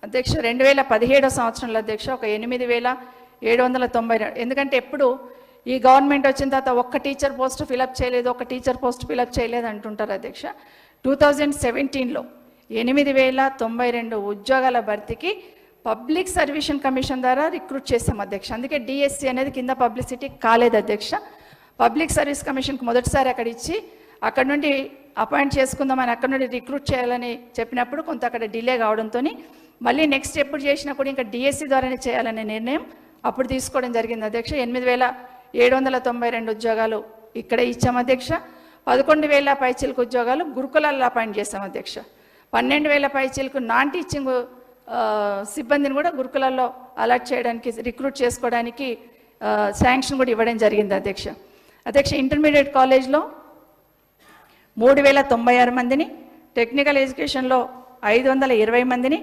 అధ్యక్ష 2017 సంవత్సరంలో అధ్యక్ష ఒక 8,790. ఎందుకంటే ఎప్పుడు ఈ గవర్నమెంట్ వచ్చిన తర్వాత ఒక్క టీచర్ పోస్ట్ ఫిలప్ చేయలేదు, ఒక టీచర్ పోస్ట్ ఫిలప్ చేయలేదు అంటుంటారు అధ్యక్ష. 2017లో 8,092 ఉద్యోగాల భర్తీకి పబ్లిక్ సర్వీషన్ కమిషన్ ద్వారా రిక్రూట్ చేసాం అధ్యక్ష. అందుకే డిఎస్సి అనేది కింద పబ్లిసిటీ కాలేదు అధ్యక్ష. పబ్లిక్ సర్వీస్ కమిషన్కి మొదటిసారి అక్కడ ఇచ్చి అక్కడ నుండి అపాయింట్ చేసుకుందామని అక్కడ నుండి రిక్రూట్ చేయాలని చెప్పినప్పుడు కొంత అక్కడ డిలే కావడంతో మళ్ళీ నెక్స్ట్ ఎప్పుడు చేసినా కూడా ఇంకా డిఎస్సి ద్వారానే చేయాలనే నిర్ణయం అప్పుడు తీసుకోవడం జరిగింది అధ్యక్ష. 8,792 ఉద్యోగాలు ఇక్కడే ఇచ్చాం అధ్యక్ష. 11,000 పైచీలకు ఉద్యోగాలు గురుకులాల్లో అపాయింట్ చేస్తాం అధ్యక్ష. 12,000 పైచీలకు నాన్ టీచింగ్ సిబ్బందిని కూడా గురుకులాల్లో అలాట్ చేయడానికి రిక్రూట్ చేసుకోవడానికి శాంక్షన్ కూడా ఇవ్వడం జరిగింది అధ్యక్ష. ఇంటర్మీడియట్ కాలేజ్లో 3,096 మందిని, టెక్నికల్ ఎడ్యుకేషన్లో 520 మందిని,